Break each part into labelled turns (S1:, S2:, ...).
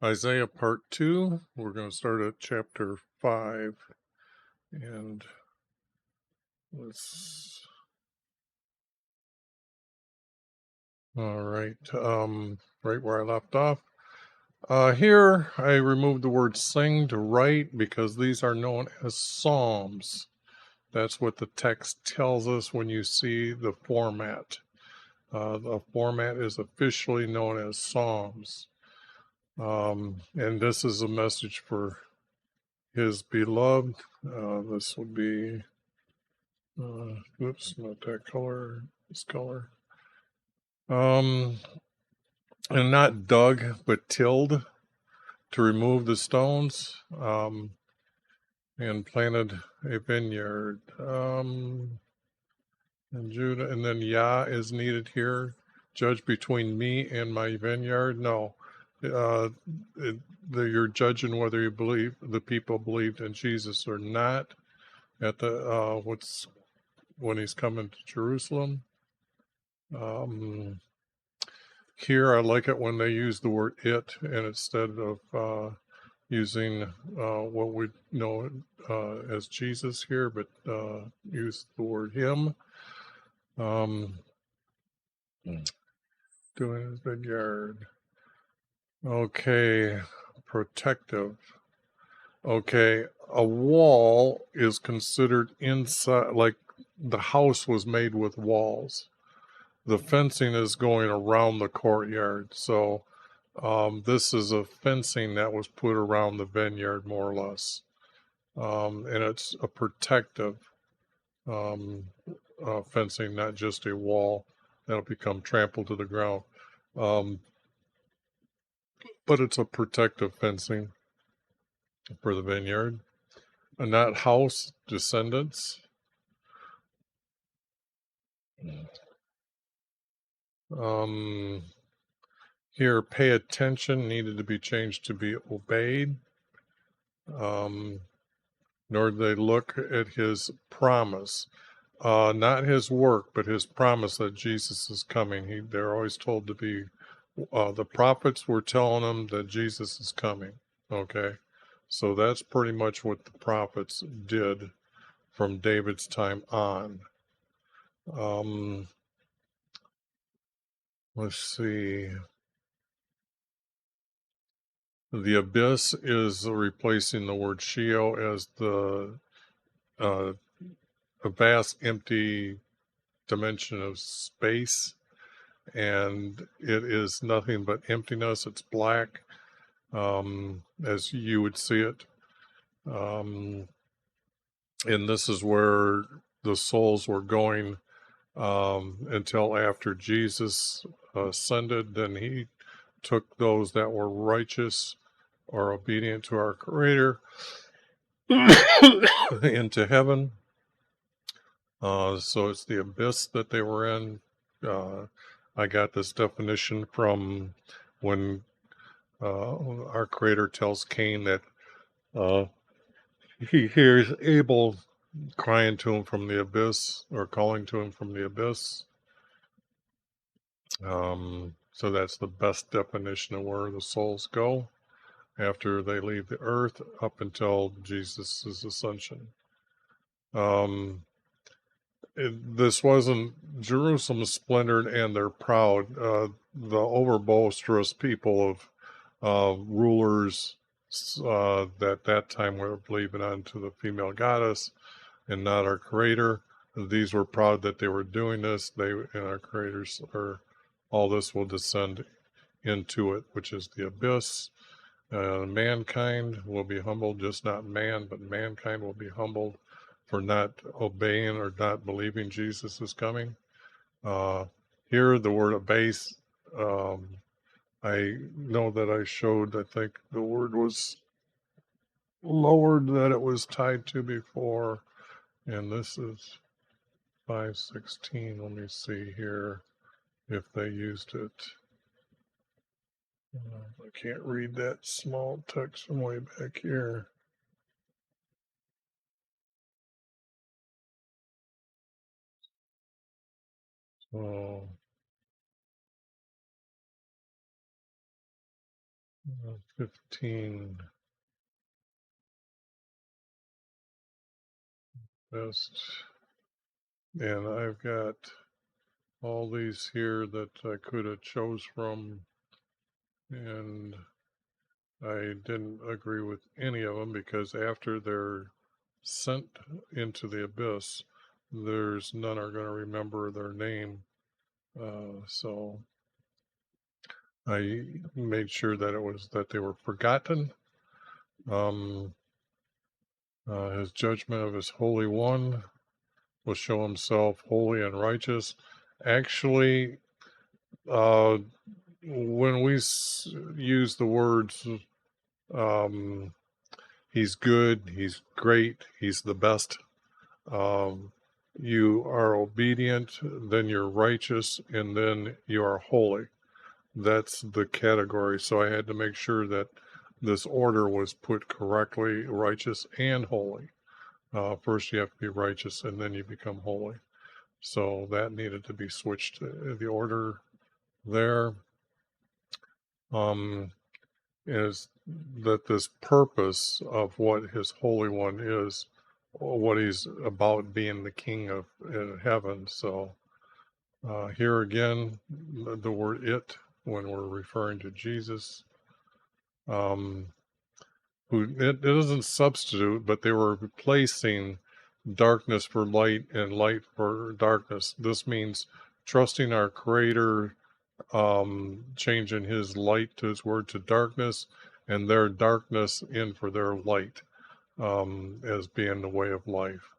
S1: Isaiah part 2. We're going to start at chapter 5. And let's. All right. Right where I left off. Here, I removed the word sing to write because these are known as psalms. That's what the text tells us when you see the format. The format is officially known as psalms. And this is a message for his beloved. This would be. Oops, not that color, this color. And not dug, but tilled to remove the stones, and planted a vineyard. And Judah, and then Yah is needed here. Judge between me and my vineyard. No, you're judging whether you believe the people believed in Jesus or not. At the when he's coming to Jerusalem. Here, I like it when they use the word it, and instead of using what we know as Jesus here, but use the word him. Doing his vineyard. Okay, protective. Okay, a wall is considered inside, like the house was made with walls. The fencing is going around the courtyard. So this is a fencing that was put around the vineyard, more or less. And it's a protective fencing, not just a wall that'll become trampled to the ground. But it's a protective fencing for the vineyard. And that house, descendants. Here, pay attention needed to be changed to be obeyed. Nor do they look at his promise, not his work, but his promise that Jesus is coming. They're always told to be, the prophets were telling them that Jesus is coming. Okay, so that's pretty much what the prophets did from David's time on. Let's see. The abyss is replacing the word Sheol as a vast empty dimension of space, and it is nothing but emptiness. It's black, as you would see it. And this is where the souls were going until after Jesus ascended. Then he took those that were righteous or obedient to our Creator into heaven. So it's the abyss that they were in. I got this definition from when our Creator tells Cain that he hears Abel crying to him from the abyss, or calling to him from the abyss. So that's the best definition of where the souls go after they leave the earth up until Jesus' ascension. This wasn't Jerusalem's splendored and they're proud. The overboisterous people of rulers that time were believing onto the female goddess and not our Creator. These were proud that they were doing this. They and our Creators, or all this will descend into it, which is the abyss. Mankind will be humbled, just not man, but mankind will be humbled for not obeying or not believing Jesus is coming. Here, the word abase, I know that I showed, I think the word was lowered that it was tied to before, and this is 5:16. Let me see here if they used it. I can't read that small text from way back here. So 15 best. And I've got all these here that I could have chose from, and I didn't agree with any of them because after they're sent into the abyss, there's none are going to remember their name. So I made sure that it was that they were forgotten. Um, his judgment of his Holy One will show himself holy and righteous. Actually, uh, when we use the words, um, he's good, he's great, he's the best, um, you are obedient, then you're righteous, and then you are holy. That's the category. So I had to make sure that this order was put correctly, righteous and holy. First, you have to be righteous, and then you become holy. So that needed to be switched to the order there. Is that this purpose of what his Holy One is, what he's about being the King of heaven. So here again, the word it, when we're referring to Jesus, who it doesn't substitute, but they were replacing darkness for light and light for darkness. This means trusting our Creator, changing his light to his word to darkness, and their darkness in for their light, as being the way of life.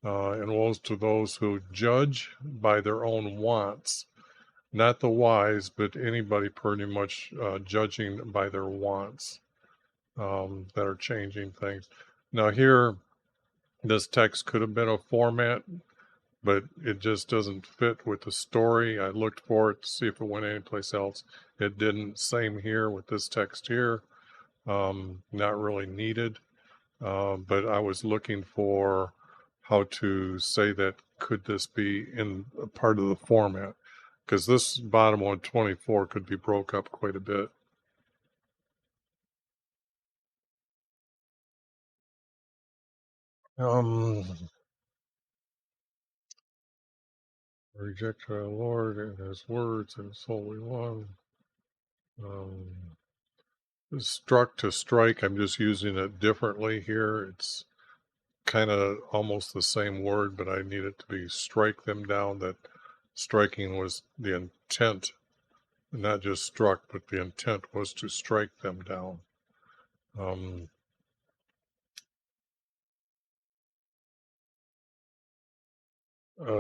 S1: And woe to those who judge by their own wants, not the wise, but anybody pretty much judging by their wants, that are changing things. Now, here, this text could have been a format, but it just doesn't fit with the story. I looked for it to see if it went anyplace else. It didn't. Same here with this text here. Not really needed. But I was looking for how to say that could this be in a part of the format? Because this bottom 124 could be broke up quite a bit. Reject our Lord and his words and his Holy One. Um, struck to strike, I'm just using it differently here. It's kind of almost the same word, but I need it to be strike them down. That striking was the intent, not just struck, but the intent was to strike them down. Um,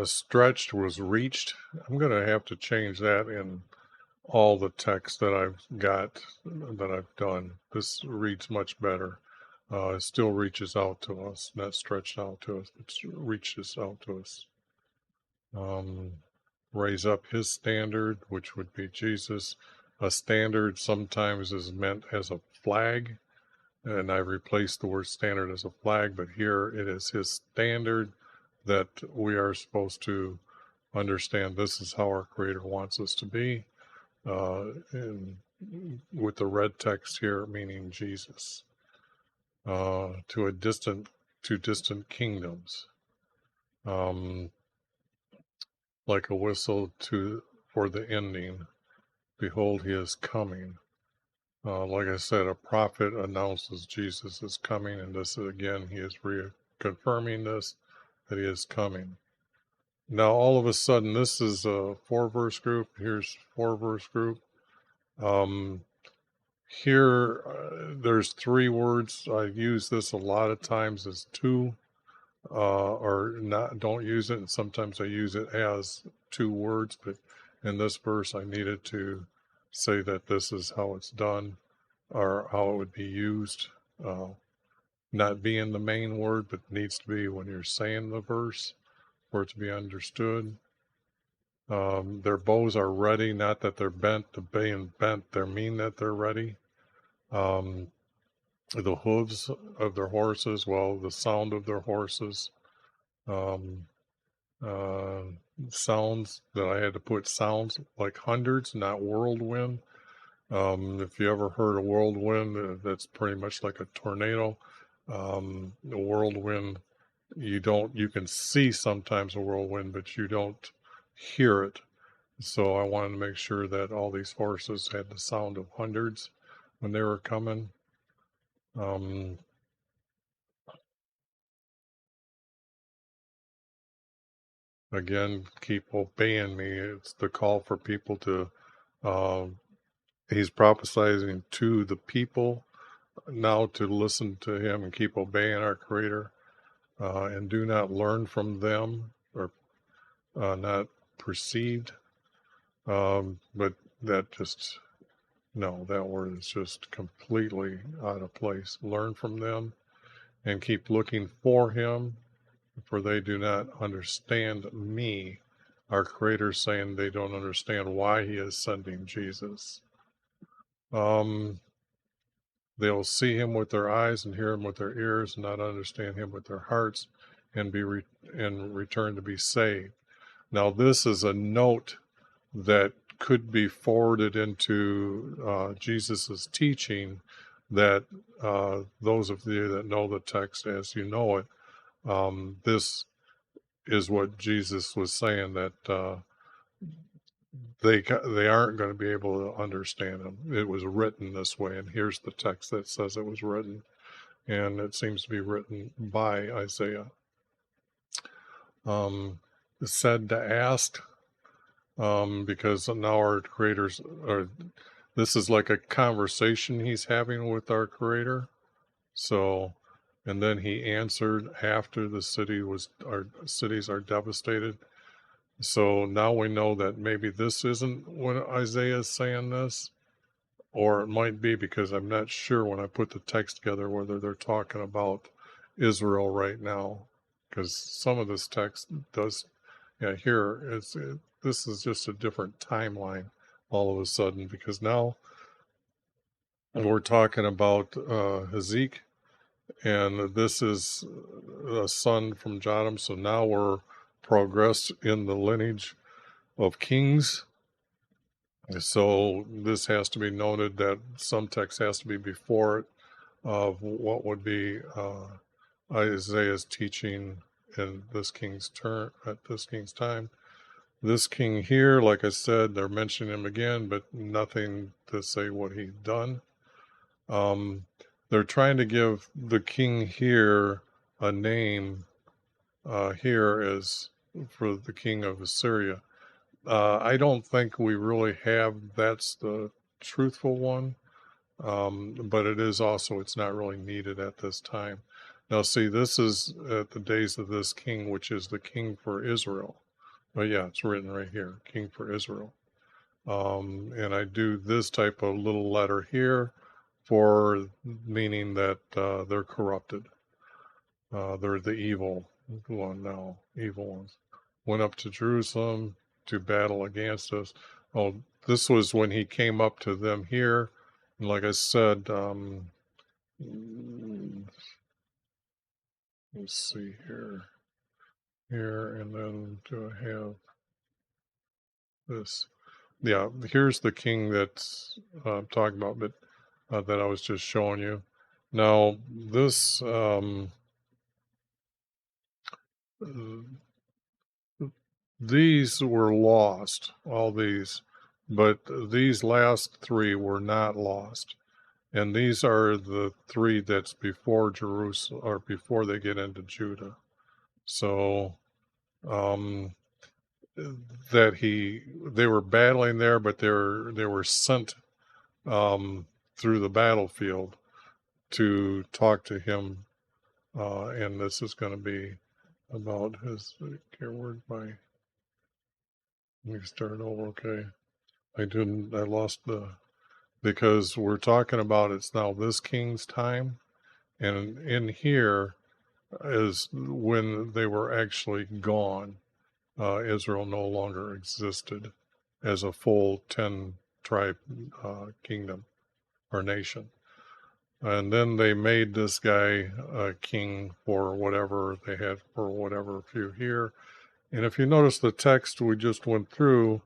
S1: stretched was reached. I'm going to have to change that in all the text that I've got, that I've done. This reads much better. It still reaches out to us, not stretched out to us, but reaches out to us. Raise up his standard, which would be Jesus. A standard sometimes is meant as a flag, and I replaced the word standard as a flag, but here it is his standard that we are supposed to understand. This is how our Creator wants us to be. And with the red text here, meaning Jesus, to distant kingdoms, like a whistle for the ending. Behold, he is coming. Like I said, a prophet announces Jesus is coming, and this is, again, he is reconfirming this, that he is coming. Now, all of a sudden, this is a 4-verse group. Here's 4-verse group. Here, there's 3 words. I use this a lot of times as 2, or not. Don't use it, and sometimes I use it as 2 words. But in this verse, I needed to say that this is how it's done, or how it would be used. Not being the main word, but needs to be when you're saying the verse for it to be understood. Their bows are ready, not that they're bent. The being bent, they mean that they're ready. The hooves of their horses, well, the sound of their horses. Um, Sounds that I had to put sounds like hundreds, not whirlwind. If you ever heard a whirlwind, that's pretty much like a tornado. The whirlwind, you can see sometimes a whirlwind, but you don't hear it. So I wanted to make sure that all these horses had the sound of hundreds when they were coming. Um, Again, keep obeying me. It's the call for people to, uh, he's prophesying to the people now to listen to him and keep obeying our Creator, and do not learn from them or not perceived. But that just, no, that word is just completely out of place. Learn from them and keep looking for him, for they do not understand me. Our Creator saying they don't understand why he is sending Jesus. They'll see him with their eyes and hear him with their ears, and not understand him with their hearts, and and return to be saved. Now, this is a note that could be forwarded into Jesus's teaching. That those of you that know the text as you know it, this is what Jesus was saying, that they aren't going to be able to understand him. It was written this way, and here's the text that says it was written, and it seems to be written by Isaiah. It's said to ask, because now our creators are. This is like a conversation he's having with our Creator. So, and then he answered after our cities are devastated. So now we know that maybe this isn't when Isaiah is saying this, or it might be, because I'm not sure when I put the text together whether they're talking about Israel right now, because some of this text does, yeah, this is just a different timeline all of a sudden, because now we're talking about Hezek, and this is a son from Jotham, so now we're progressed in the lineage of kings. So this has to be noted that some text has to be before it of what would be Isaiah's teaching in this king's turn at this king's time. This king here, like I said, they're mentioning him again, but nothing to say what he's done. They're trying to give the king here a name here as for the king of Assyria. I don't think we really have that's the truthful one, but it is also, it's not really needed at this time. Now, see, this is at the days of this king, which is the king for Israel. But yeah, it's written right here, king for Israel. And I do this type of little letter here for meaning that they're corrupted. They're the evil one now, evil ones. Went up to Jerusalem to battle against us. Oh, this was when he came up to them here. And like I said, let's see here. Here, and then do I have this? Yeah, here's the king that's I'm talking about, but that I was just showing you. Now, this these were lost, all these, but these last three were not lost. And these are the three that's before Jerusalem, or before they get into Judah. So, um, they were battling there, but they were sent through the battlefield to talk to him, and this is going to be about his care word by. Let me start over. Okay, I lost because we're talking about it's now this king's time, and in here is when they were actually gone. Israel no longer existed as a full 10 tribe kingdom or nation. And then they made this guy a king for whatever they had, for whatever few here. And if you notice the text we just went through,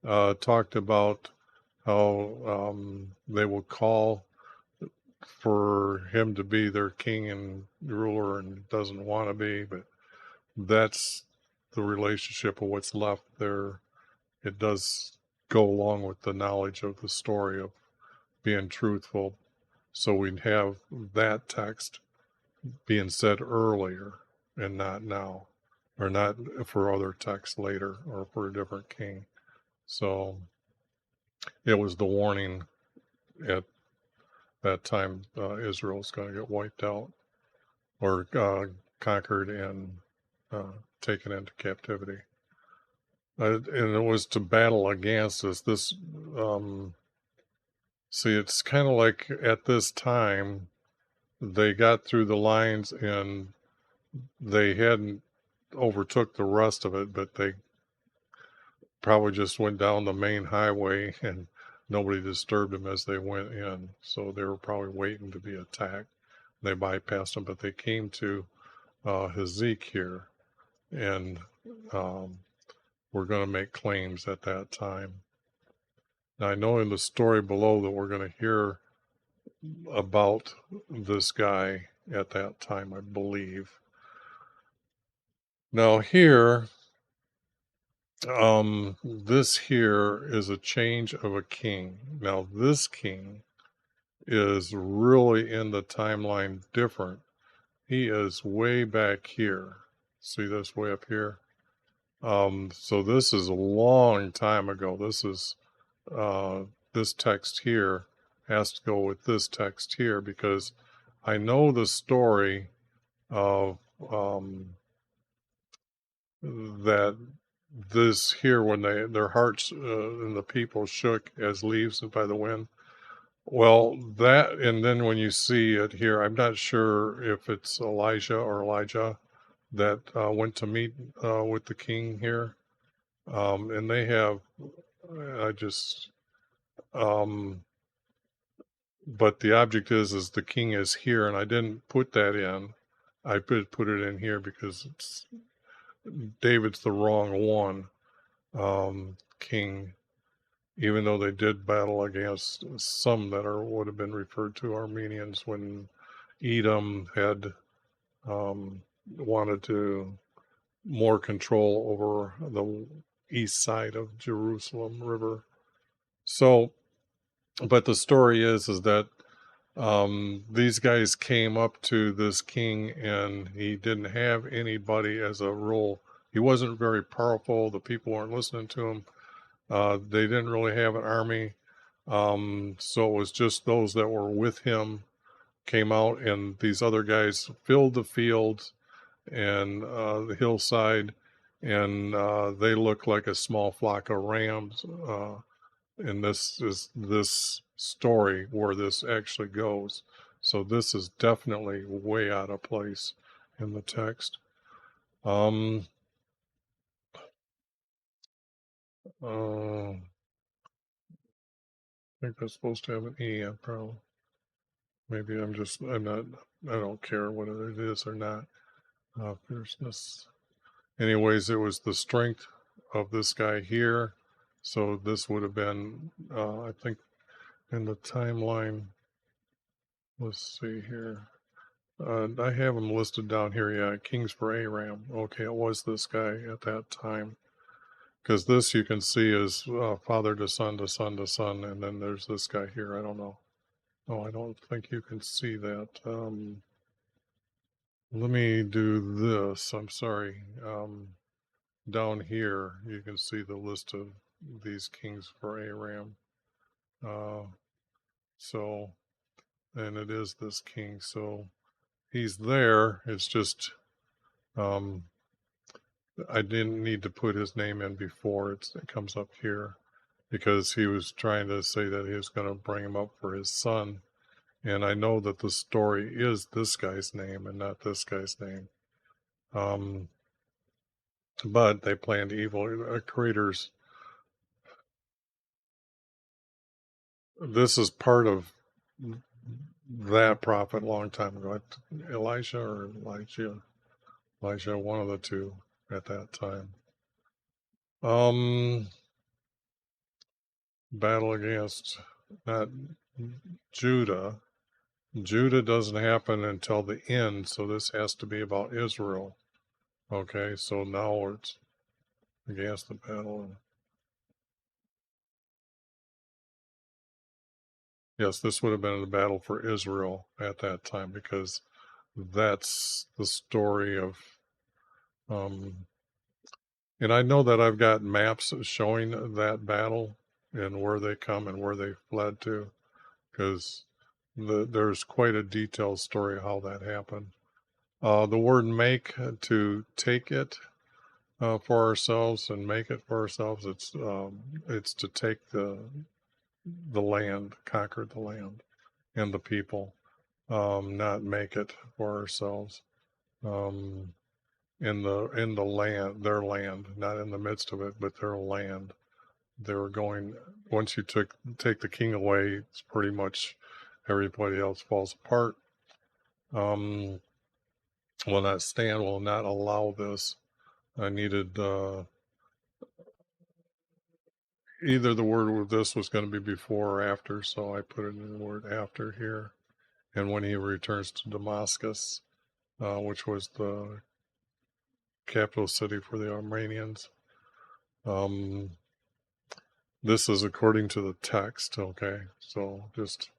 S1: talked about how they will call for him to be their king and ruler and doesn't want to be, but that's the relationship of what's left there. It does go along with the knowledge of the story of being truthful. So we'd have that text being said earlier and not now, or not for other texts later or for a different king. So it was the warning at that time Israel's going to get wiped out or conquered and taken into captivity. And it was to battle against us. See, it's kind of like at this time, they got through the lines and they hadn't overtook the rest of it, but they probably just went down the main highway and nobody disturbed them as they went in. So they were probably waiting to be attacked. They bypassed them, but they came to Hezek here and were going to make claims at that time. Now, I know in the story below that we're going to hear about this guy at that time, I believe. Now, here, this here is a change of a king. Now, this king is really in the timeline different. He is way back here. See this way up here? So this is a long time ago. This text here has to go with this text here because I know the story of that this here when their hearts and the people shook as leaves by the wind. Well, that and then when you see it here, I'm not sure if it's Elijah or Elijah that went to meet with the king here, and they have. I just but the object is the king is here, and I didn't put that in. I put it in here because David's the wrong one, king. Even though they did battle against some that would have been referred to Armenians when Edom had wanted to more control over the east side of Jerusalem River. So, but the story is that these guys came up to this king and he didn't have anybody as a rule. He wasn't very powerful. The people weren't listening to him. They didn't really have an army. So it was just those that were with him came out, and these other guys filled the fields and the hillside, and they look like a small flock of rams. And this is this story where this actually goes. So this is definitely way out of place in the text. I think that's supposed to have an E, probably. Maybe I'm not, I don't care whether it is or not. Fierceness. Anyways, it was the strength of this guy here. So this would have been, I think, in the timeline. Let's see here. I have him listed down here. Yeah, Kings for Aram. Okay, it was this guy at that time. Because this you can see is father to son to son to son. And then there's this guy here. I don't know. Oh, I don't think you can see that. Let me do this. I'm sorry. Down here, you can see the list of these kings for Aram. So, and it is this king. So he's there. It's just, I didn't need to put his name in before it comes up here because he was trying to say that he was going to bring him up for his son. And I know that the story is this guy's name and not this guy's name. But they planned evil. Creators. This is part of that prophet a long time ago. Elisha or Elijah, one of the two at that time. battle against not Judah. Judah doesn't happen until the end, so this has to be about Israel. Okay, so now it's against the battle. Yes, this would have been the battle for Israel at that time because that's the story of. And I know that I've got maps showing that battle and where they come and where they fled to because there's quite a detailed story of how that happened. The word make, to take it for ourselves and make it for ourselves. It's to take the land, conquer the land and the people, not make it for ourselves. Um, in the land, their land, not in the midst of it, but their land. They were going. Once you take the king away, it's pretty much everybody else falls apart. Um, will not stand. Will not allow this. I needed either the word with this was going to be before or after, so I put it in the word after here. And when he returns to Damascus, which was the capital city for the Armenians. This is according to the text, okay? So just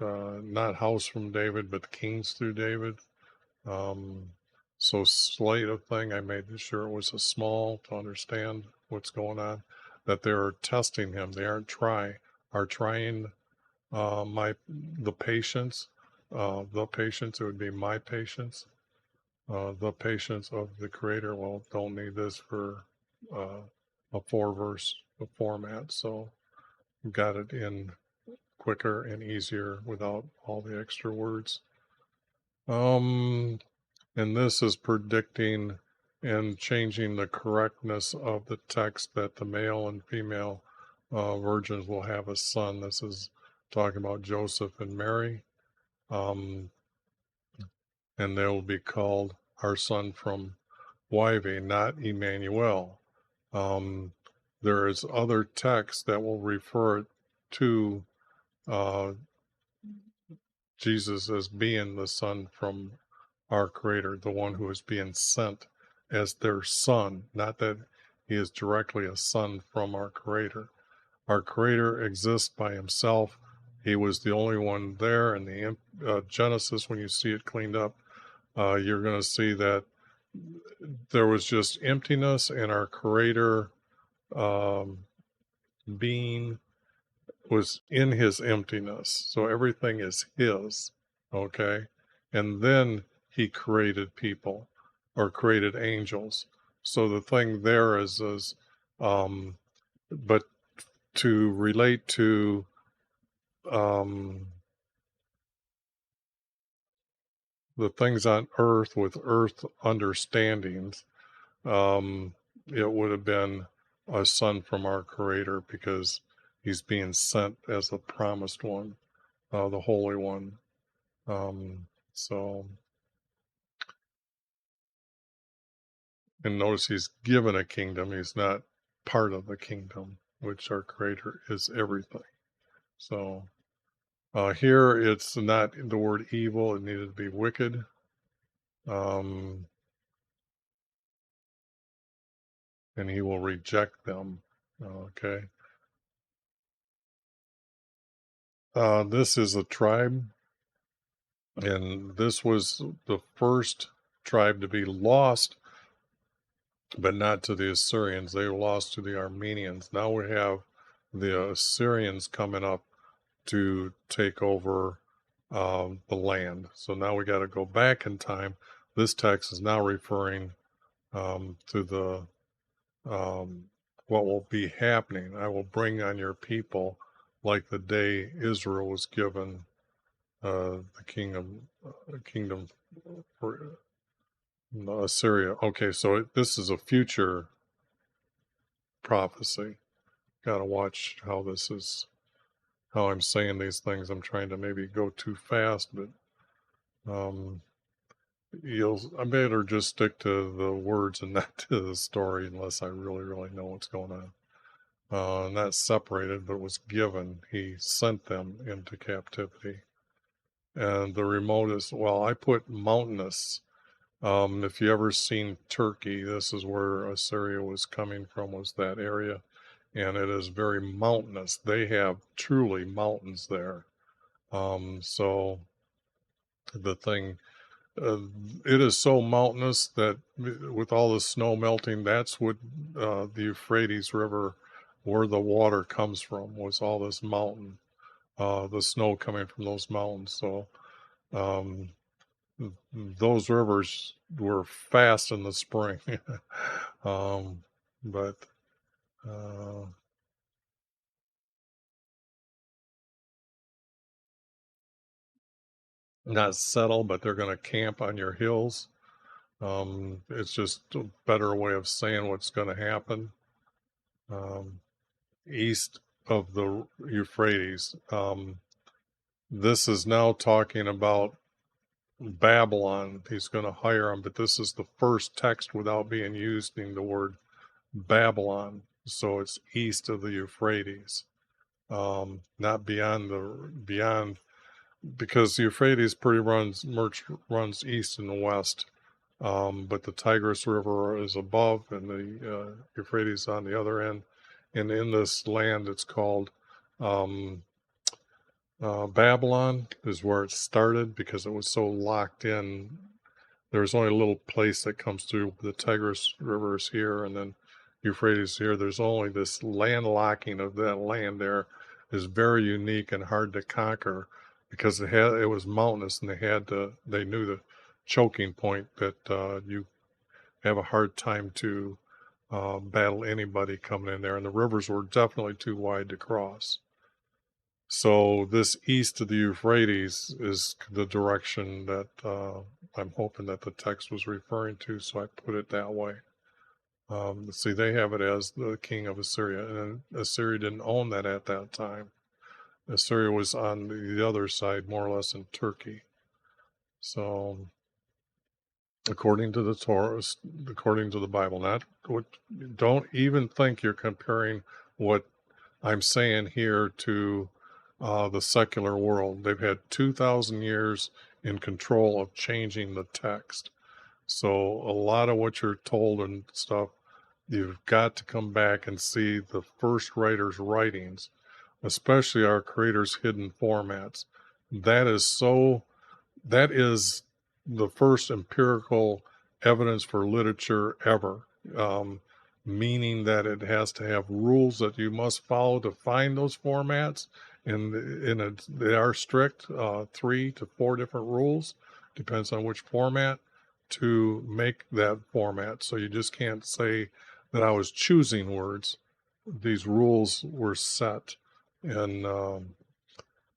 S1: not house from David, but kings through David. So slight a thing, I made sure it was a small to understand what's going on, that they're testing him. They are trying the patience, it would be my patience, the patience of the creator. Well, don't need this for a 4-verse format, so got it in quicker and easier without all the extra words. And this is predicting and changing the correctness of the text that the male and female virgins will have a son. This is talking about Joseph and Mary. And they will be called our son from YV, not Emmanuel. There is other text that will refer to Jesus as being the son from our creator, the one who is being sent as their son, not that he is directly a son from our creator. Our creator exists by himself. He was the only one there. In the Genesis, when you see it cleaned up, you're going to see that there was just emptiness, and our creator being was in his emptiness. So everything is his, okay? And then he created people or created angels. So the thing there is but to relate to the things on earth with earth understandings, it would have been a son from our creator because he's being sent as the promised one, the holy one. So, and notice he's given a kingdom. He's not part of the kingdom, which our creator is everything. So here it's not the word evil. It needed to be wicked. And he will reject them. Okay. This is a tribe, and this was the first tribe to be lost, but not to the Assyrians. They were lost to the Armenians. Now we have the Assyrians coming up to take over the land. So now we got to go back in time. This text is now referring to the what will be happening. I will bring on your people like the day Israel was given the kingdom for Assyria. Okay, so this is a future prophecy. Got to watch how I'm saying these things. I'm trying to maybe go too fast, but I better just stick to the words and not to the story unless I really, really know what's going on. not separated, but was given. He sent them into captivity. And the remotest, well, I put mountainous. If you ever seen Turkey, this is where Assyria was coming from, was that area. And it is very mountainous. They have truly mountains there. So the thing, uh, it is so mountainous that with all the snow melting, that's what the Euphrates River, where the water comes from, was all this mountain, the snow coming from those mountains. So um, those rivers were fast in the spring. um, but uh, not settle, but they're going to camp on your hills. It's just a better way of saying what's going to happen. Um, East of the Euphrates. This is now talking about Babylon. He's going to hire them, but this is the first text without being using the word Babylon. So it's east of the Euphrates, not beyond, because the Euphrates pretty runs east and west. But the Tigris River is above, and the Euphrates on the other end. And in this land, it's called um, Babylon, is where it started because it was so locked in. There's only a little place that comes through. The Tigris River is here, and then Euphrates here. There's only this landlocking of that land there is very unique and hard to conquer because it was mountainous, and they knew the choking point that you have a hard time to battle anybody coming in there, and the rivers were definitely too wide to cross. So this east of the Euphrates is the direction that I'm hoping that the text was referring to, so I put it that way. See, they have it as the king of Assyria, and Assyria didn't own that at that time. Assyria was on the other side, more or less in Turkey. So, according to the Torah, according to the Bible, don't even think you're comparing what I'm saying here to the secular world. They've had 2,000 years in control of changing the text. So a lot of what you're told and stuff, you've got to come back and see the first writer's writings, especially our creator's hidden formats. That is so, that is the first empirical evidence for literature ever. Um, Meaning that it has to have rules that you must follow to find those formats, and they are strict, 3 to 4 different rules, depends on which format, to make that format. So you just can't say that I was choosing words. These rules were set, and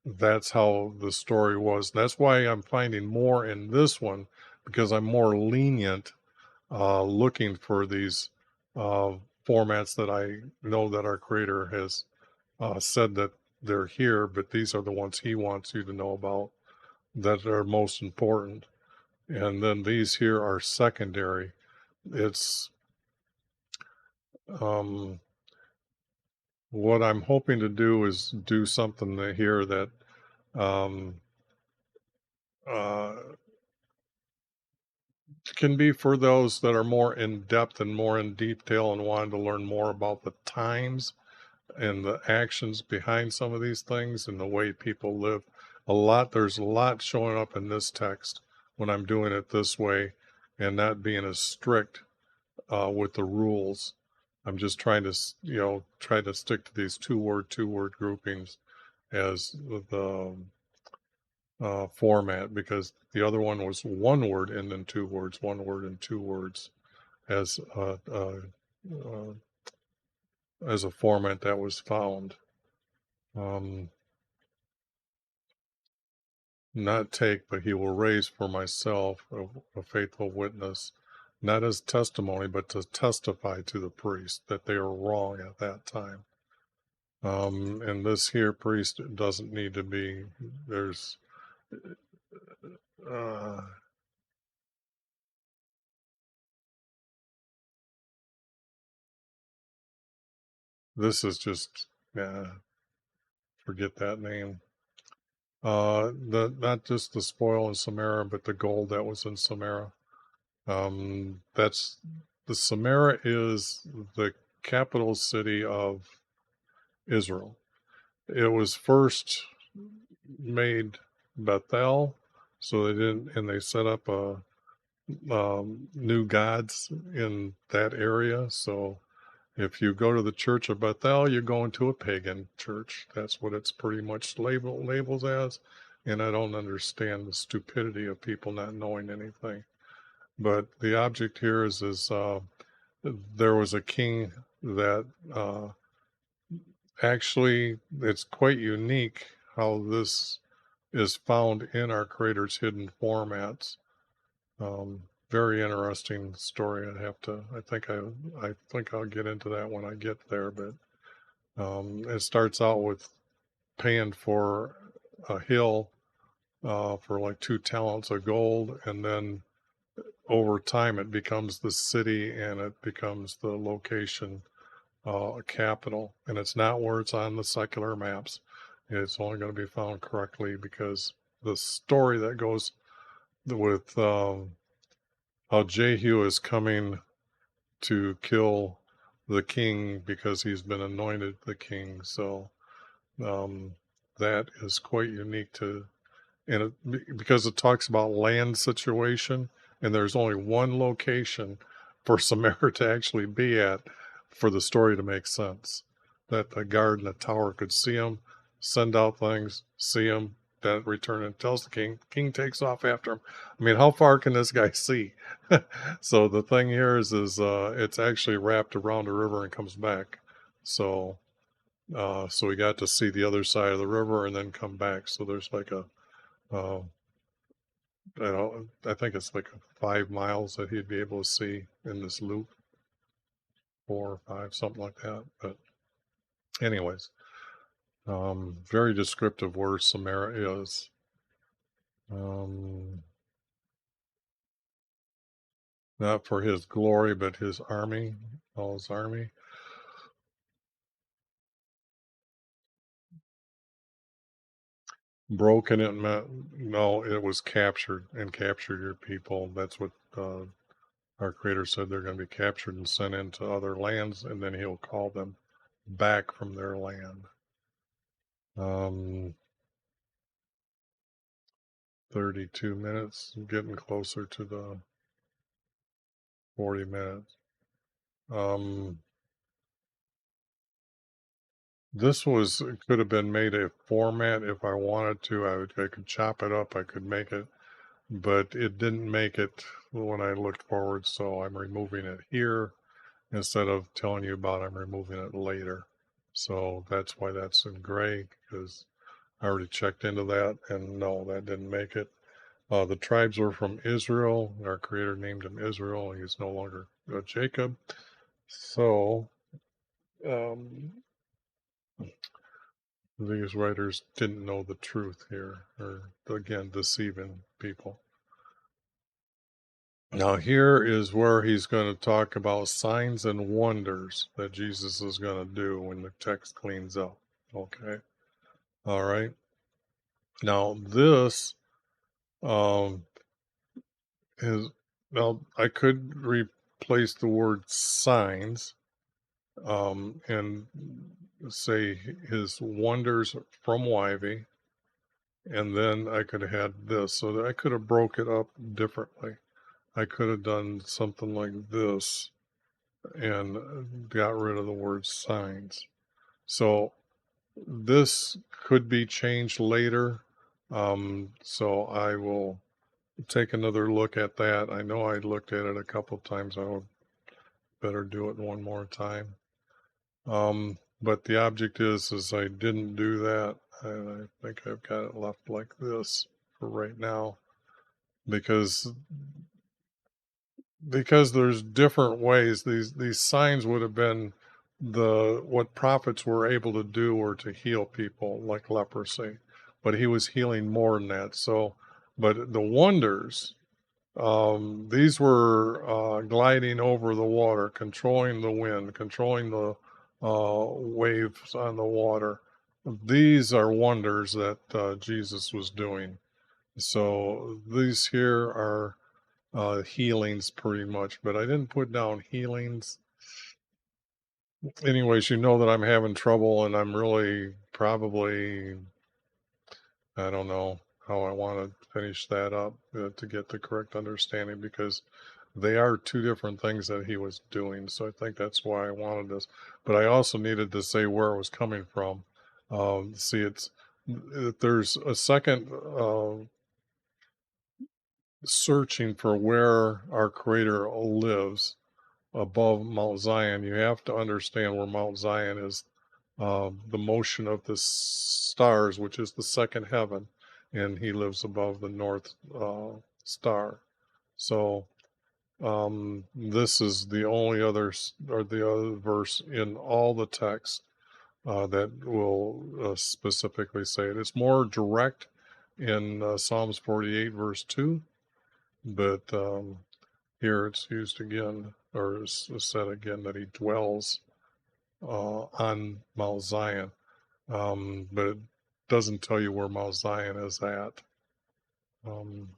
S1: that's how the story was. That's why I'm finding more in this one, because I'm more lenient looking for these uh, formats that I know that our creator has said that they're here, but these are the ones he wants you to know about that are most important. And then these here are secondary. It's um, what I'm hoping to do is do something here that um, uh, can be for those that are more in depth and more in detail and wanting to learn more about the times and the actions behind some of these things and the way people live. There's a lot showing up in this text when I'm doing it this way and not being as strict with the rules. I'm just trying to, try to stick to these two-word groupings as the format, because the other one was one word and then 2 words, 1 word and 2 words as as a format that was found. Not take, but he will raise for myself a faithful witness, not as testimony, but to testify to the priest that they are wrong at that time. And this here priest doesn't need to be, there's, uh, This is just, forget that name. The not just the spoil in Samaria, but the gold that was in Samaria. That's the Samaria is the capital city of Israel. It was first made Bethel, so they didn't, and they set up a new gods in that area. So if you go to the Church of Bethel, you're going to a pagan church. That's what it's pretty much labels as. And I don't understand the stupidity of people not knowing anything. But the object here is there was a king that actually, it's quite unique how this is found in our Creator's hidden formats. Very interesting story. I think I'll get into that when I get there. But it starts out with paying for a hill for like 2 talents of gold, and then over time it becomes the city and it becomes the location capital. And it's not where it's on the secular maps. It's only going to be found correctly because the story that goes with how Jehu is coming to kill the king because he's been anointed the king. So that is quite unique to, and because it talks about land situation, and there's only one location for Samaria to actually be at for the story to make sense. That the guard in the tower could see him, send out things, see him, then return and tells the king. King takes off after him. I mean, how far can this guy see? So the thing here is it's actually wrapped around a river and comes back. So so we got to see the other side of the river and then come back. So there's like uh, I think it's like 5 miles that he'd be able to see in this loop, 4 or 5, something like that. But anyways, very descriptive where Samaria is. Not for his glory, but his army, all his army. Broken, it meant, no, it was captured and captured your people. That's what our Creator said. They're going to be captured and sent into other lands, and then he'll call them back from their land. 32 minutes, getting closer to the 40 minutes. This could have been made a format if I wanted to. I could chop it up, I could make it, but it didn't make it when I looked forward, so I'm removing it here instead of telling you about I'm removing it later. So that's why that's in gray, because I already checked into that, and no, that didn't make it. The tribes were from Israel. Our Creator named him Israel. He's no longer Jacob. So these writers didn't know the truth here, or again, deceiving people. Now, here is where he's going to talk about signs and wonders that Jesus is going to do when the text cleans up. Okay. All right. Now, this is, now I could replace the word signs and say his wonders from YV, and then I could have had this. So that I could have broke it up differently. I could have done something like this and got rid of the word signs. So this could be changed later. So I will take another look at that. I know I looked at it a couple of times. I would better do it one more time. But the object is I didn't do that. And I think I've got it left like this for right now, because there's different ways. These signs would have been what prophets were able to do, or to heal people like leprosy, but he was healing more than that. So, but the wonders, these were gliding over the water, controlling the wind, controlling the waves on the water. These are wonders that Jesus was doing. So these here are healings pretty much, but I didn't put down healings. Anyways, you know that I'm having trouble and I'm really probably, I don't know how I want to finish that up to get the correct understanding, because they are two different things that he was doing. So I think that's why I wanted this. But I also needed to say where it was coming from. See, there's a second searching for where our Creator lives above Mount Zion. You have to understand where Mount Zion is, the motion of the stars, which is the second heaven, and he lives above the north star. So this is the only other, or the other verse in all the text that will specifically say it. It's more direct in Psalms 48, verse 2, but here it's used again, or it's said again, that he dwells on Mount Zion, but it doesn't tell you where Mount Zion is at. Um,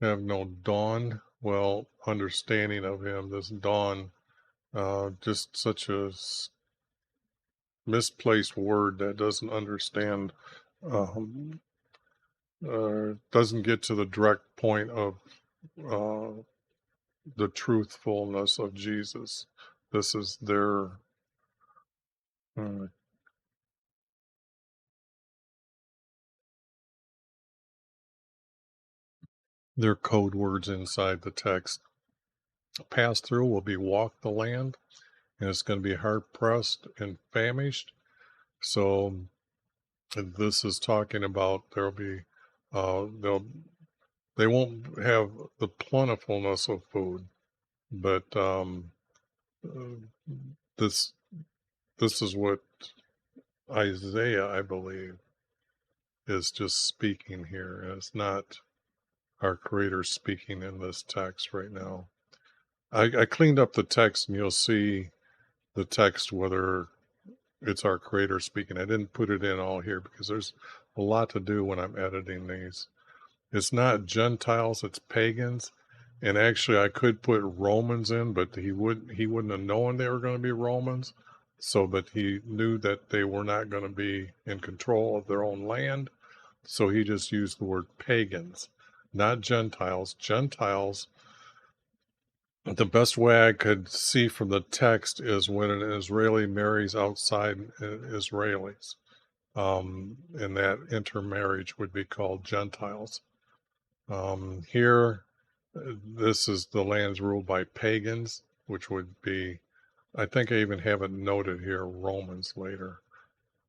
S1: have no dawn. Well, understanding of him, this dawn, just such a misplaced word that doesn't understand, um, doesn't get to the direct point of uh, the truthfulness of Jesus. This is uh, their code words inside the text. Pass through will be walk the land, and it's going to be hard pressed and famished. So this is talking about there'll be they won't have the plentifulness of food, but uh, this this is what Isaiah, I believe, is just speaking here. And it's not our Creator speaking in this text right now. I cleaned up the text, and you'll see the text whether it's our Creator speaking. I didn't put it in all here because there's a lot to do when I'm editing these. It's not Gentiles, it's pagans. And actually I could put Romans in, but he wouldn't have known they were going to be Romans. So, but he knew that they were not going to be in control of their own land. So he just used the word pagans, not Gentiles. Gentiles, the best way I could see from the text is when an Israeli marries outside Israelis. And that intermarriage would be called Gentiles. Here, this is the lands ruled by pagans, which would be, I think I even have it noted here, Romans later.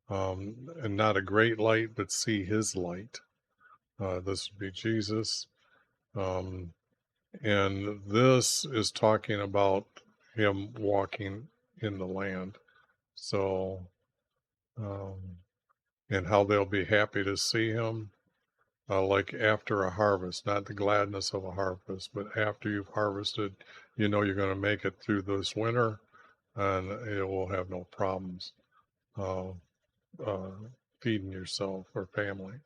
S1: And not a great light, but see his light. This would be Jesus. Um, and this is talking about him walking in the land. So, and how they'll be happy to see him. Like after a harvest, not the gladness of a harvest, but after you've harvested, you know you're going to make it through this winter, and it will have no problems uh, uh, feeding yourself or family.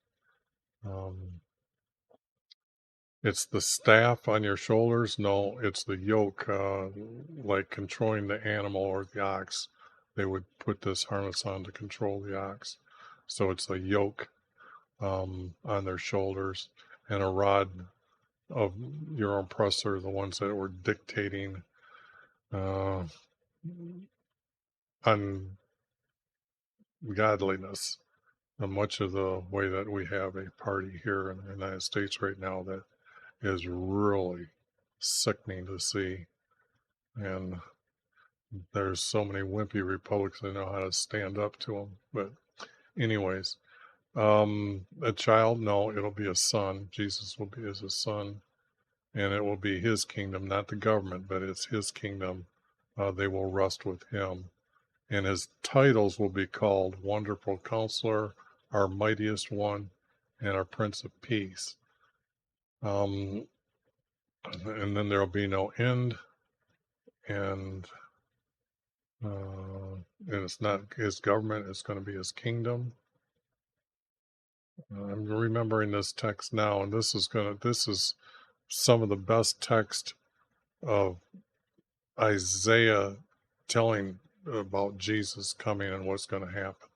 S1: It's the staff on your shoulders. No, it's the yoke, like controlling the animal or the ox. They would put this harness on to control the ox. So it's a yoke on their shoulders, and a rod of your oppressor, the ones that were dictating uh, ungodliness. And much of the way that we have a party here in the United States right now that is really sickening to see. And there's so many wimpy Republicans that know how to stand up to them. But anyways, a child, no, it'll be a son. Jesus will be as a son, and it will be his kingdom, not the government, but it's his kingdom. They will rest with him. And his titles will be called Wonderful Counselor, Our Mightiest One, and Our Prince of Peace. and then there'll be no end, and and it's not his government, it's going to be his kingdom. I'm remembering this text now, and this is some of the best text of Isaiah telling about Jesus coming and what's going to happen.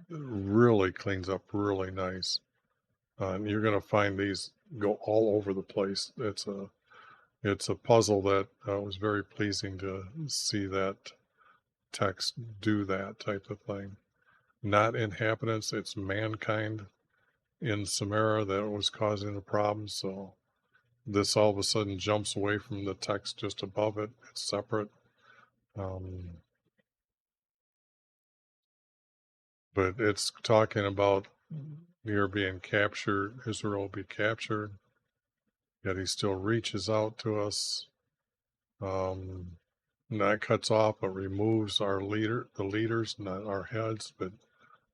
S1: It really cleans up really nice. And you're going to find these go all over the place. It's a puzzle that was very pleasing to see that text do that type of thing. Not inhabitants, it's mankind in Samaria that was causing the problem. So this all of a sudden jumps away from the text just above it. It's separate. But it's talking about you're being captured, Israel will be captured, yet he still reaches out to us. And that cuts off but removes the leaders, not our heads, but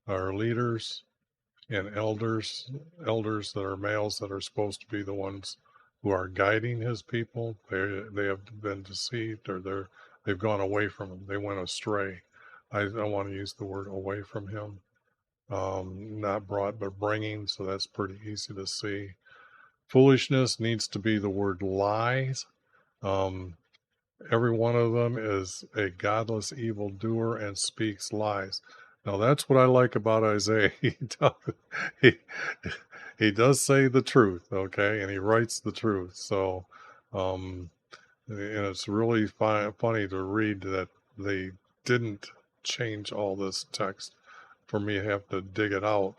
S1: our leaders and elders that are males that are supposed to be the ones who are guiding his people. They have been deceived, or they've gone away from him. They went astray. I don't want to use the word away from him. Not brought, but bringing. So that's pretty easy to see. Foolishness needs to be the word lies. Um, every one of them is a godless evildoer and speaks lies. Now that's what I like about Isaiah. He, he does say the truth, okay, and he writes the truth. So, and it's really funny to read that they didn't change all this text for me to have to dig it out.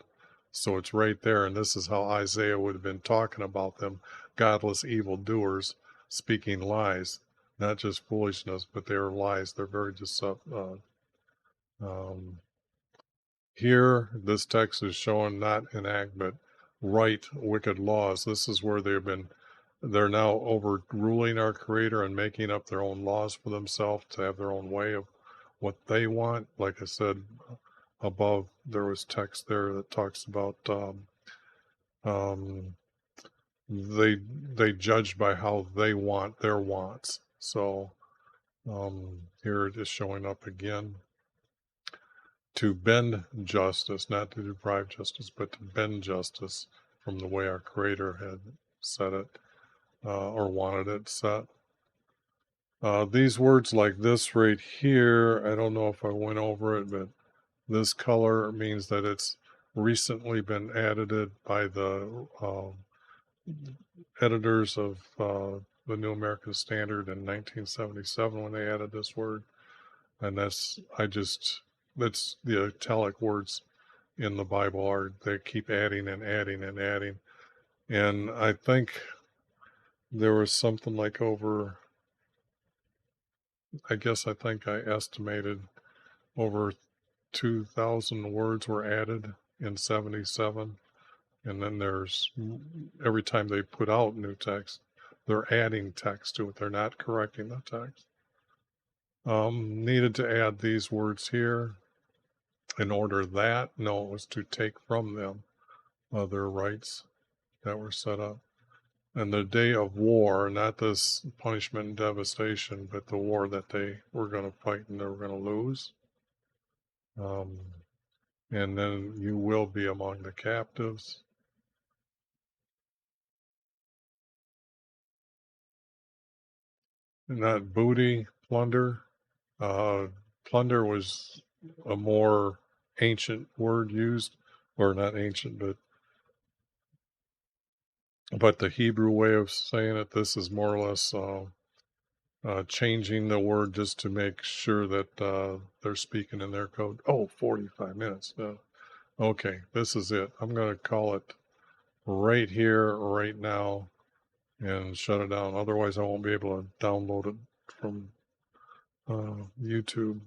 S1: So it's right there, and this is how Isaiah would have been talking about them, godless evildoers speaking lies, not just foolishness, but they're lies. They're very deceptive. Here, this text is showing not enact, but right wicked laws. This is where they're now overruling our Creator and making up their own laws for themselves to have their own way of what they want. Like I said above, there was text there that talks about um, they judge by how they want their wants. So here it is showing up again. To bend justice, not to deprive justice, but to bend justice from the way our Creator had set it or wanted it set. These words like this right here, I don't know if I went over it, but this color means that it's recently been edited by the editors of the New American Standard in 1977 when they added this word. And that's the italic words in the Bible are, they keep adding and adding and adding. And I think there was something like I think I estimated over 2,000 words were added in 77. And then every time they put out new text, they're adding text to it. They're not correcting the text. Needed to add these words here in order that, no, it was to take from them their rights that were set up. And the day of war, not this punishment and devastation, but the war that they were going to fight and they were going to lose. And then you will be among the captives. Not booty, plunder. Plunder was a more ancient word used, or not ancient, but the Hebrew way of saying it. This is more or less changing the word just to make sure that they're speaking in their code. Oh, 45 minutes. Okay, this is it. I'm going to call it right here, right now, and shut it down. Otherwise, I won't be able to download it from YouTube.